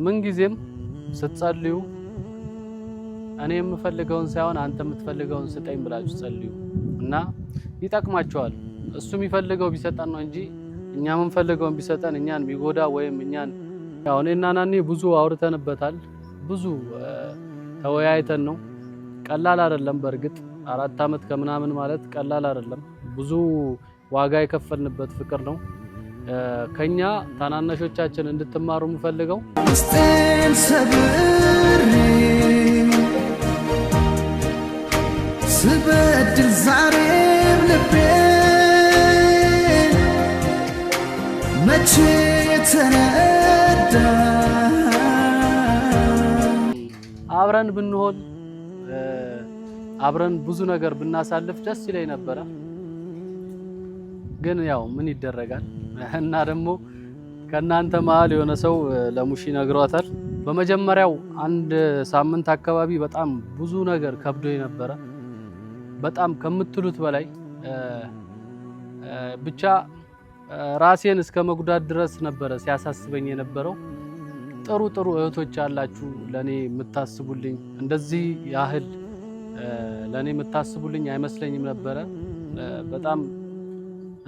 ምን ጊዜም ስትጸልዩ እኔ የምፈልገውን ሳይሆን አንተ የምትፈልገውን ስጠኝ ብላችሁ ጸልዩ እና ይጠቅማችኋል። እሱ የሚፈልገው ቢሰጠን ነው እንጂ እኛ የምንፈልገውን ቢሰጠን እኛን የሚጎዳ ወይም እኛን ያው እኔና ናኒ ብዙ አውርተንበታል። ብዙ ተወያይተን ነው። ቀላል አይደለም። በእርግጥ 4 አመት ከምናምን ማለት ቀላል አይደለም። ብዙ ዋጋ የከፈልንበት ፍቅር ነው። ከኛ ታናናሾቻችን እንድትማሩ የምፈልገው ስቴን ሰብሬ ስበድል ዛሬም ልቤ መቼ ተነዳ አብረን ብንሆን አብረን ብዙ ነገር ብናሳልፍ ደስ ይለኝ ነበረ። ግን ያው ምን ይደረጋል እና ደግሞ ከናንተ መሃል የሆነ ሰው ለሙሺ ነግሯታል። በመጀመሪያው 1 ሳምንት አካባቢ በጣም ብዙ ነገር ከብዶኝ ነበረ። በጣም ከምትሉት በላይ ብቻ ራሴን እስከ መጉዳት ድረስ ነበረ ሲያሳስበኝ የነበረው። ጥሩ እህቶች አላችሁ ለኔ የምታስቡልኝ፣ እንደዚህ ያህል ለኔ የምታስቡልኝ አይመስለኝም ነበረ። በጣም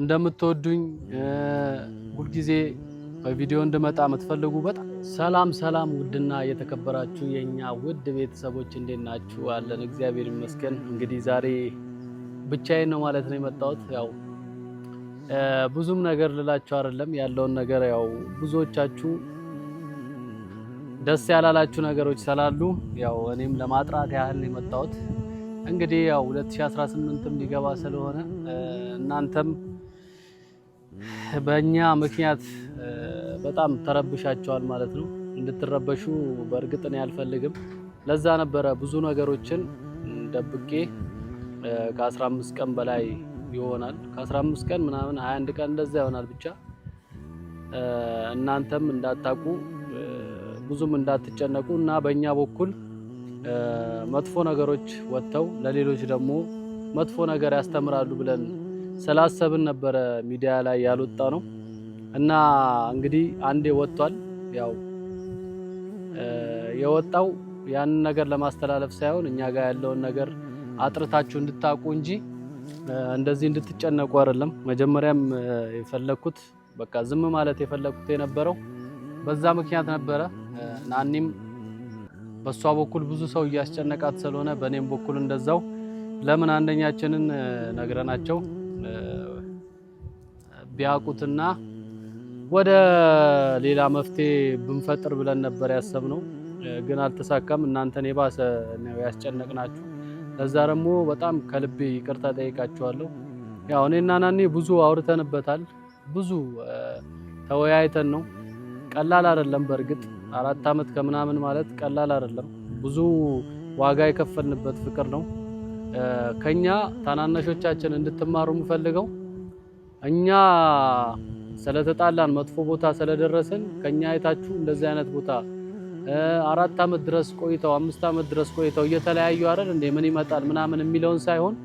እንደምትወዱኝ ሁልጊዜ በቪዲዮ እንድመጣ የምትፈልጉ በጣም ሰላም ውድና የተከበራችሁ የኛ ውድ ቤተሰቦች እንዴት ናችሁ? አለን እግዚአብሔር ይመስገን። እንግዲህ ዛሬ ብቻዬን ነው ማለት ነው የመጣሁት። ያው ብዙም ነገር ልላችሁ አይደለም ያለውን ነገር ያው ብዙዎቻችሁ ደስ ያላላችሁ ነገሮች ስላሉ ያው እኔም ለማጥራት ያህል ነው የመጣሁት። እንግዲህ ያው 2018ም ሊገባ ስለሆነ እናንተም በእኛ ምክንያት በጣም ተረብሻቸዋል ማለት ነው። እንድትረበሹ በእርግጥ እኔ አልፈልግም። ለዛ ነበረ ብዙ ነገሮችን ደብቄ ከ15 ቀን በላይ ይሆናል፣ ከ15 ቀን ምናምን 21 ቀን እንደዛ ይሆናል። ብቻ እናንተም እንዳታቁ ብዙም እንዳትጨነቁ እና በእኛ በኩል መጥፎ ነገሮች ወጥተው ለሌሎች ደግሞ መጥፎ ነገር ያስተምራሉ ብለን ስላሰብን ነበረ ሚዲያ ላይ ያልወጣ ነው እና እንግዲህ አንዴ ወጥቷል። ያው የወጣው ያንን ነገር ለማስተላለፍ ሳይሆን እኛ ጋር ያለውን ነገር አጥርታችሁ እንድታቁ እንጂ እንደዚህ እንድትጨነቁ አይደለም። መጀመሪያም የፈለኩት በቃ ዝም ማለት የፈለኩት የነበረው በዛ ምክንያት ነበረ። ናኒም በሷ በኩል ብዙ ሰው እያስጨነቃት ስለሆነ በኔም በኩል እንደዛው ለምን አንደኛችንን ነግረናቸው ቢያቁትና ወደ ሌላ መፍትሄ ብንፈጥር ብለን ነበር ያሰብነው። ግን አልተሳካም። እናንተን የባሰ ነው ያስጨነቅናችሁ። ለዛ ደግሞ በጣም ከልቤ ይቅርታ ጠይቃችኋለሁ። ያው እኔና ናኒ ብዙ አውርተንበታል። ብዙ ተወያይተን ነው። ቀላል አይደለም። በእርግጥ 4 አመት ከምናምን ማለት ቀላል አይደለም። ብዙ ዋጋ የከፈልንበት ፍቅር ነው። ከኛ ታናናሾቻችን እንድትማሩ የምፈልገው እኛ ስለተጣላን መጥፎ ቦታ ስለደረሰን ከኛ አይታችሁ እንደዚህ አይነት ቦታ 4 አመት ድረስ ቆይተው 5 አመት ድረስ ቆይተው እየተለያዩ አይደል እንዴ ምን ይመጣል ምናምን የሚለውን ሳይሆን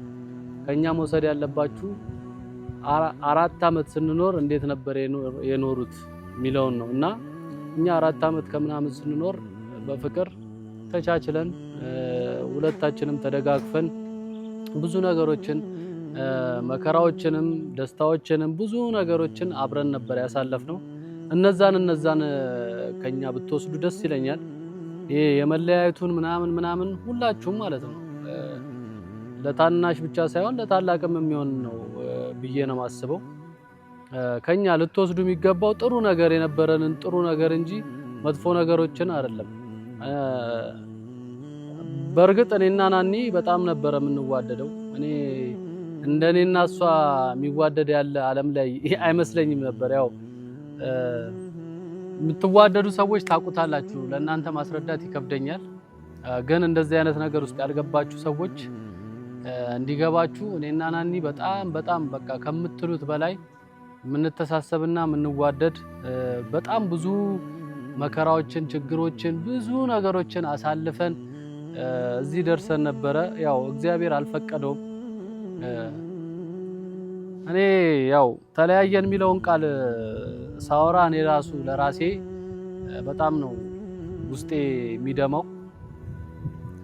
ከኛ መውሰድ ያለባችሁ 4 አመት ስንኖር እንዴት ነበር የኖሩት የሚለውን ነው። እና እኛ 4 አመት ከምናምን ስንኖር በፍቅር ተቻችለን ሁለታችንም ተደጋግፈን ብዙ ነገሮችን መከራዎችንም ደስታዎችንም ብዙ ነገሮችን አብረን ነበር ያሳለፍነው። እነዛን ከኛ ብትወስዱ ደስ ይለኛል። ይሄ የመለያየቱን ምናምን ሁላችሁም ማለት ነው ለታናሽ ብቻ ሳይሆን ለታላቅም የሚሆን ነው ብዬ ነው ማስበው። ከኛ ልትወስዱ የሚገባው ጥሩ ነገር የነበረንን ጥሩ ነገር እንጂ መጥፎ ነገሮችን አይደለም። በእርግጥ እኔና ናኒ በጣም ነበር የምንዋደደው። እኔ እንደኔና እሷ የሚዋደድ ያለ ዓለም ላይ አይመስለኝም ነበር። ያው የምትዋደዱ ሰዎች ታውቁታላችሁ፣ ለእናንተ ማስረዳት ይከብደኛል። ግን እንደዚህ አይነት ነገር ውስጥ ያልገባችሁ ሰዎች እንዲገባችሁ እኔና ናኒ በጣም በቃ ከምትሉት በላይ የምንተሳሰብና የምንዋደድ በጣም ብዙ መከራዎችን፣ ችግሮችን፣ ብዙ ነገሮችን አሳልፈን እዚህ ደርሰን ነበረ። ያው እግዚአብሔር አልፈቀደውም። እኔ ያው ተለያየን የሚለውን ቃል ሳወራ እኔ ራሱ ለራሴ በጣም ነው ውስጤ የሚደማው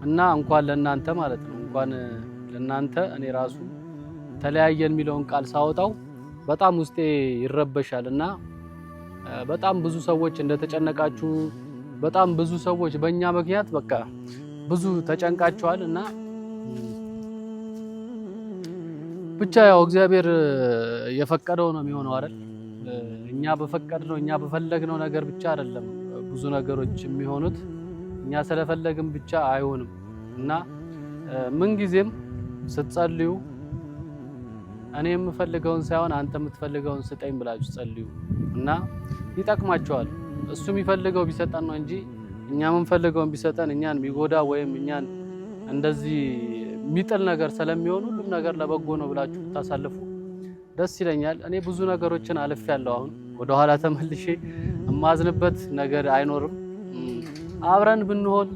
እና እንኳን ለእናንተ ማለት ነው እንኳን ለእናንተ እኔ ራሱ ተለያየን የሚለውን ቃል ሳወጣው በጣም ውስጤ ይረበሻልና በጣም ብዙ ሰዎች እንደተጨነቃችሁ በጣም ብዙ ሰዎች በእኛ ምክንያት በቃ ብዙ ተጨንቃችኋል እና ብቻ ያው እግዚአብሔር የፈቀደው ነው የሚሆነው አይደል? እኛ በፈቀድነው እኛ በፈለግነው ነገር ብቻ አይደለም ብዙ ነገሮች የሚሆኑት እኛ ስለፈለግን ብቻ አይሆንም እና ምን ጊዜም ስትጸልዩ እኔ የምፈልገውን ሳይሆን አንተ የምትፈልገውን ስጠኝ ብላችሁ ጸልዩ እና ይጠቅማችኋል። እሱ የሚፈልገው ቢሰጠን ነው እንጂ እኛ የምንፈልገውን ቢሰጠን እኛን የሚጎዳ ወይም እኛን እንደዚህ የሚጥል ነገር ስለሚሆን ሁሉም ነገር ለበጎ ነው ብላችሁ ታሳልፉ ደስ ይለኛል። እኔ ብዙ ነገሮችን አልፌያለሁ። አሁን ወደ ኋላ ተመልሼ የማዝንበት ነገር አይኖርም። አብረን ብንሆን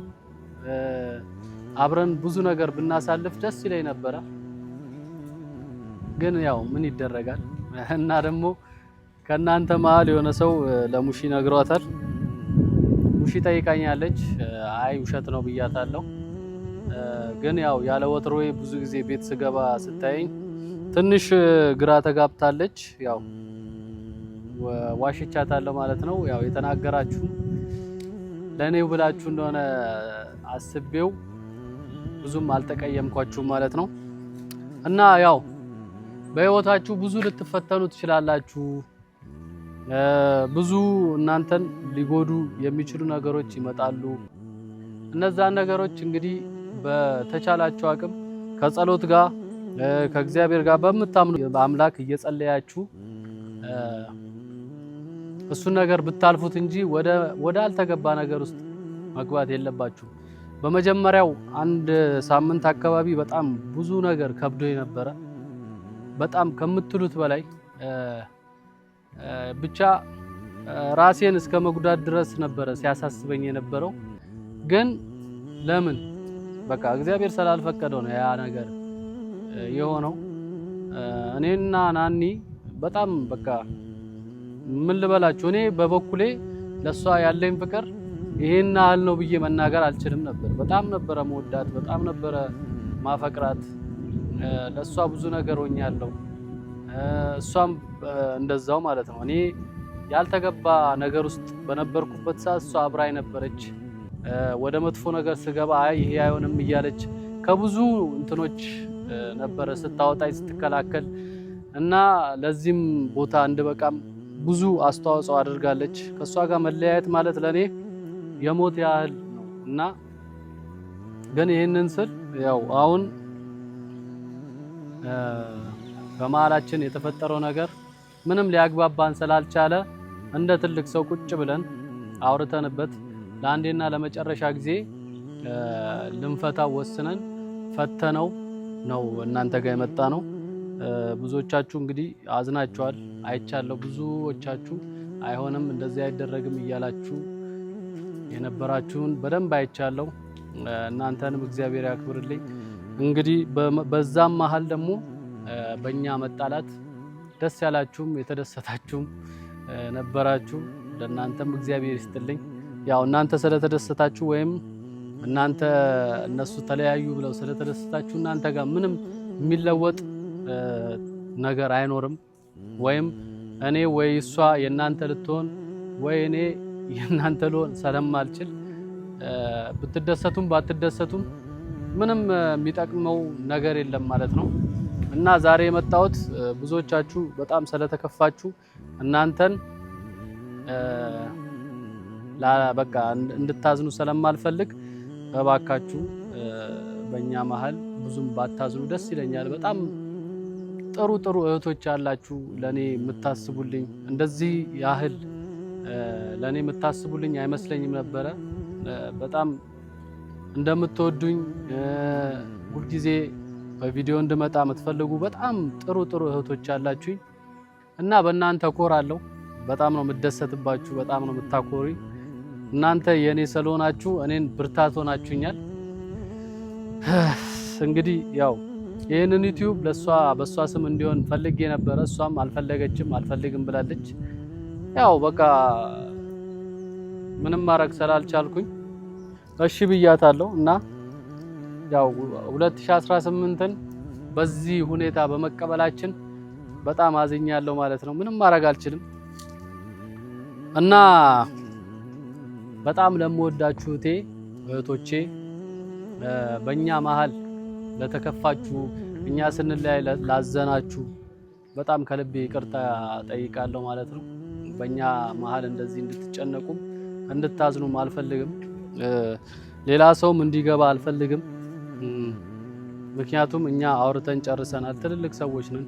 አብረን ብዙ ነገር ብናሳልፍ ደስ ይለኝ ነበረ። ግን ያው ምን ይደረጋል እና ደግሞ ከናንተ መሀል የሆነ ሰው ለሙሺ ነግሯታል። ሙሺ ጠይቃኛለች። አይ ውሸት ነው ብያታለሁ። ግን ያው ያለ ወትሮዬ ብዙ ጊዜ ቤት ስገባ ስታየኝ ትንሽ ግራ ተጋብታለች። ያው ዋሽቻታለሁ ማለት ነው። ያው የተናገራችሁ ለኔው ብላችሁ እንደሆነ አስቤው ብዙም አልተቀየምኳችሁም ማለት ነው እና ያው በህይወታችሁ ብዙ ልትፈተኑ ትችላላችሁ። ብዙ እናንተን ሊጎዱ የሚችሉ ነገሮች ይመጣሉ። እነዛን ነገሮች እንግዲህ በተቻላችሁ አቅም ከጸሎት ጋር ከእግዚአብሔር ጋር በመታምኑ በአምላክ እየጸለያችሁ እሱን ነገር ብታልፉት እንጂ ወደ አልተገባ ነገር ውስጥ መግባት የለባችሁ። በመጀመሪያው አንድ ሳምንት አካባቢ በጣም ብዙ ነገር ከብዶኝ ነበረ። በጣም ከምትሉት በላይ ብቻ ራሴን እስከ መጉዳት ድረስ ነበረ ሲያሳስበኝ የነበረው። ግን ለምን በቃ እግዚአብሔር ስላልፈቀደው ነው ያ ነገር የሆነው። እኔና ናኒ በጣም በቃ ምን ልበላችሁ፣ እኔ በበኩሌ ለሷ ያለኝ ፍቅር ይሄን ያህል ነው ብዬ መናገር አልችልም ነበር። በጣም ነበረ መወዳት፣ በጣም ነበረ ማፈቅራት። ለሷ ብዙ ነገር ሆኛለሁ፣ እሷም እንደዛው ማለት ነው። እኔ ያልተገባ ነገር ውስጥ በነበርኩበት ሰዓት እሷ አብራኝ ነበረች። ወደ መጥፎ ነገር ስገባ አይ ይሄ አይሆንም እያለች ከብዙ እንትኖች ነበረ ስታወጣኝ ስትከላከል እና ለዚህም ቦታ እንድበቃም ብዙ አስተዋጽኦ አድርጋለች። ከሷ ጋር መለያየት ማለት ለኔ የሞት ያህል ነው እና ግን ይሄንን ስል ያው አሁን በመሀላችን የተፈጠረው ነገር ምንም ሊያግባባን ስላልቻለ እንደ ትልቅ ሰው ቁጭ ብለን አውርተንበት ለአንዴና ለመጨረሻ ጊዜ ልንፈታው ወስነን ፈተነው ነው እናንተ ጋር የመጣ ነው። ብዙዎቻችሁ እንግዲህ አዝናችኋል፣ አይቻለሁ። ብዙዎቻችሁ አይሆንም እንደዚህ አይደረግም እያላችሁ የነበራችሁን በደንብ አይቻለሁ። እናንተንም እግዚአብሔር ያክብርልኝ። እንግዲህ በዛም መሀል ደግሞ በእኛ መጣላት ደስ ያላችሁም የተደሰታችሁም ነበራችሁ። ለእናንተም እግዚአብሔር ይስጥልኝ። ያው እናንተ ስለተደሰታችሁ ወይም እናንተ እነሱ ተለያዩ ብለው ስለተደሰታችሁ እናንተ ጋር ምንም የሚለወጥ ነገር አይኖርም። ወይም እኔ ወይ እሷ የእናንተ ልትሆን ወይ እኔ የእናንተ ልሆን ስለማልችል ብትደሰቱም ባትደሰቱም ምንም የሚጠቅመው ነገር የለም ማለት ነው እና ዛሬ የመጣሁት ብዙዎቻችሁ በጣም ስለተከፋችሁ እናንተን በቃ እንድታዝኑ ስለማልፈልግ እባካችሁ በእኛ መሀል ብዙም ባታዝኑ ደስ ይለኛል። በጣም ጥሩ ጥሩ እህቶች ያላችሁ ለኔ የምታስቡልኝ እንደዚህ ያህል ለኔ የምታስቡልኝ አይመስለኝም ነበረ። በጣም እንደምትወዱኝ ሁልጊዜ በቪዲዮ እንድመጣ የምትፈልጉ በጣም ጥሩ ጥሩ እህቶች ያላችሁኝ እና በእናንተ ኮራለሁ። በጣም ነው የምደሰትባችሁ፣ በጣም ነው የምታኮሩኝ። እናንተ የኔ ስለሆናችሁ እኔን ብርታት ሆናችሁኛል። እንግዲህ ያው ይሄንን ዩቲዩብ በሷ ስም እንዲሆን ፈልጌ ነበረ። እሷም አልፈለገችም፣ አልፈልግም ብላለች። ያው በቃ ምንም ማድረግ ስላልቻልኩኝ እሺ ብያታለሁ እና ያው 2018ን በዚህ ሁኔታ በመቀበላችን በጣም አዝኛለሁ ማለት ነው። ምንም ማድረግ አልችልም እና በጣም ለምወዳችሁ እህቶቼ በእኛ መሀል ለተከፋችሁ እኛ ስንለያይ ላዘናችሁ በጣም ከልቤ ይቅርታ ጠይቃለሁ ማለት ነው። በእኛ መሀል እንደዚህ እንድትጨነቁም እንድታዝኑም አልፈልግም። ሌላ ሰውም እንዲገባ አልፈልግም። ምክንያቱም እኛ አውርተን ጨርሰናል። ትልልቅ ሰዎች ነን።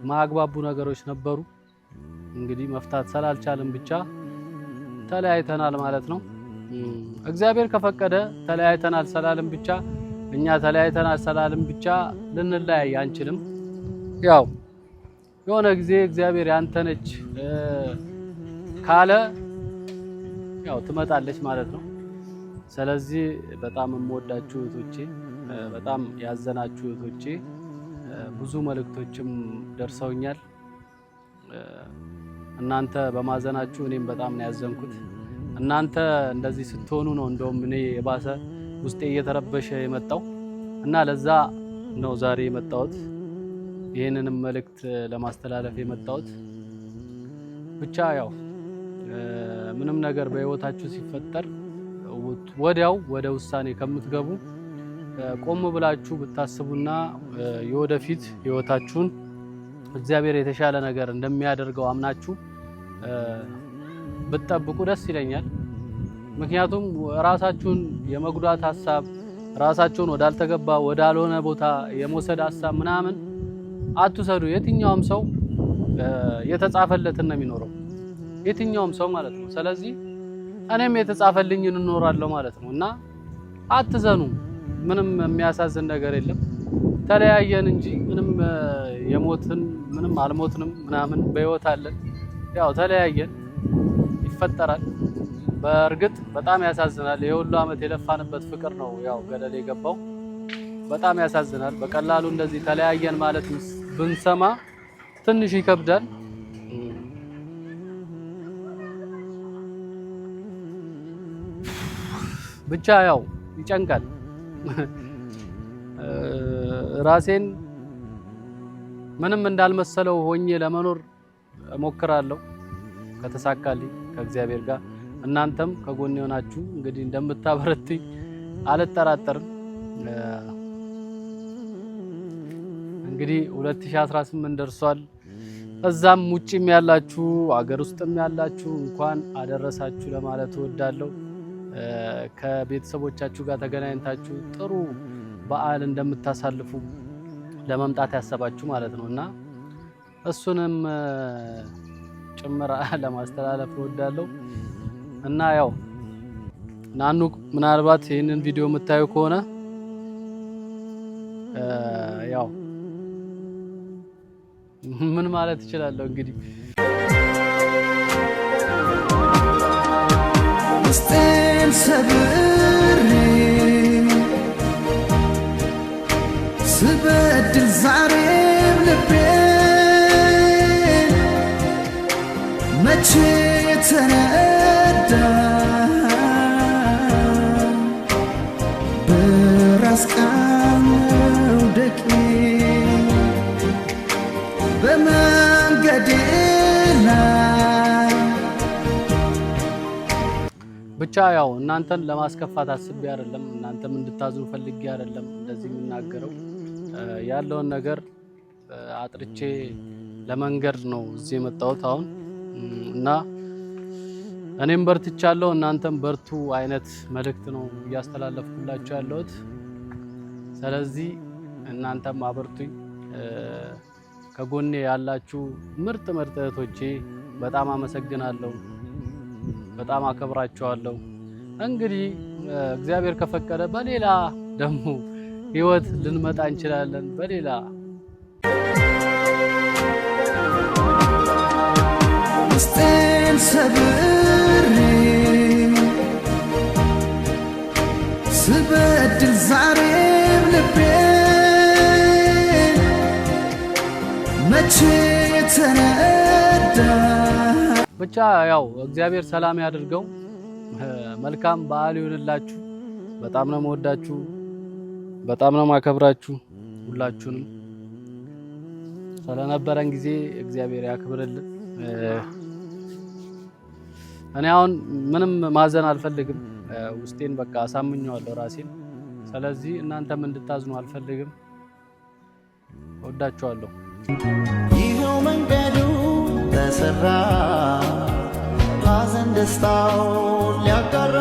ማግባቡ ነገሮች ነበሩ። እንግዲህ መፍታት ስላልቻልን ብቻ ተለያይተናል ማለት ነው። እግዚአብሔር ከፈቀደ ተለያይተናል ስላልን ብቻ እኛ ተለያይተናል ስላልን ብቻ ልንለያይ አንችልም። ያው የሆነ ጊዜ እግዚአብሔር ያንተ ነች ካለ ያው ትመጣለች ማለት ነው። ስለዚህ በጣም የምወዳችሁ እህቶቼ፣ በጣም ያዘናችሁ እህቶቼ ብዙ መልእክቶችም ደርሰውኛል። እናንተ በማዘናችሁ እኔም በጣም ነው ያዘንኩት። እናንተ እንደዚህ ስትሆኑ ነው እንደውም እኔ የባሰ ውስጤ እየተረበሸ የመጣው እና ለዛ ነው ዛሬ የመጣሁት ይህንንም መልእክት ለማስተላለፍ የመጣሁት። ብቻ ያው ምንም ነገር በህይወታችሁ ሲፈጠር ወዲያው ወደ ውሳኔ ከምትገቡ ቆም ብላችሁ ብታስቡና የወደፊት ህይወታችሁን እግዚአብሔር የተሻለ ነገር እንደሚያደርገው አምናችሁ ብትጠብቁ ደስ ይለኛል። ምክንያቱም ራሳችሁን የመጉዳት ሐሳብ፣ ራሳችሁን ወዳልተገባ ወዳልሆነ ቦታ የመውሰድ ሐሳብ ምናምን አትሰዱ። የትኛውም ሰው የተጻፈለትን ነው የሚኖረው፣ የትኛውም ሰው ማለት ነው። ስለዚህ እኔም የተጻፈልኝን እኖራለሁ ማለት ነው እና አትዘኑ። ምንም የሚያሳዝን ነገር የለም። ተለያየን እንጂ ምንም የሞትን ምንም አልሞትንም ምናምን በህይወት አለን። ያው ተለያየን፣ ይፈጠራል። በእርግጥ በጣም ያሳዝናል። የሁሉ አመት የለፋንበት ፍቅር ነው ያው ገደል የገባው። በጣም ያሳዝናል። በቀላሉ እንደዚህ ተለያየን ማለት ብንሰማ ትንሽ ይከብዳል። ብቻ ያው ይጨንቃል። ራሴን ምንም እንዳልመሰለው ሆኜ ለመኖር እሞክራለሁ ከተሳካልኝ ከእግዚአብሔር ጋር። እናንተም ከጎኔ ሆናችሁ እንግዲህ እንደምታበረቱኝ አልጠራጠርም። እንግዲህ 2018 ደርሷል። እዛም ውጭም ያላችሁ አገር ውስጥም ያላችሁ እንኳን አደረሳችሁ ለማለት እወዳለሁ። ከቤተሰቦቻችሁ ጋር ተገናኝታችሁ ጥሩ በዓል እንደምታሳልፉ ለመምጣት ያሰባችሁ ማለት ነው እና እሱንም ጭምር ለማስተላለፍ እወዳለሁ እና ያው ናኑ ምናልባት ይህንን ቪዲዮ የምታዩ ከሆነ ያው ምን ማለት እችላለሁ እንግዲህ ውስጤን ሰብሬ ስበድል ዛሬም ልቤ መቼ ተነዳ በራስ ቃል መውደቄ በመንገዴ ላይ ብቻ ያው እናንተን ለማስከፋት አስቤ አይደለም፣ እናንተም እንድታዝኑ ፈልጌ አይደለም እንደዚህ የምናገረው። ያለውን ነገር አጥርቼ ለመንገድ ነው እዚህ የመጣሁት አሁን እና እኔም በርትቻለሁ፣ እናንተም በርቱ አይነት መልእክት ነው እያስተላለፍኩላችሁ ያለሁት። ስለዚህ እናንተም አበርቱኝ። ከጎኔ ያላችሁ ምርጥ ምርጥ እህቶቼ በጣም አመሰግናለሁ፣ በጣም አከብራችኋለሁ። እንግዲህ እግዚአብሔር ከፈቀደ በሌላ ደግሞ ህይወት ልንመጣ እንችላለን። በሌላ ውስጤን ሰብሬ ስበድል ዛሬም ልቤ መቼ ተነዳ ብቻ ያው እግዚአብሔር ሰላም ያድርገው። መልካም በዓል ይሁንላችሁ። በጣም ነው የምወዳችሁ፣ በጣም ነው ማከብራችሁ ሁላችሁንም። ስለነበረን ጊዜ እግዚአብሔር ያክብርልን። እኔ አሁን ምንም ማዘን አልፈልግም። ውስጤን በቃ አሳምኘዋለሁ ራሴን። ስለዚህ እናንተም እንድታዝኑ አልፈልግም። እወዳችኋለሁ። ይኸው መንገዱ ተሰራ ሐዘን ደስታው ሊያጋራ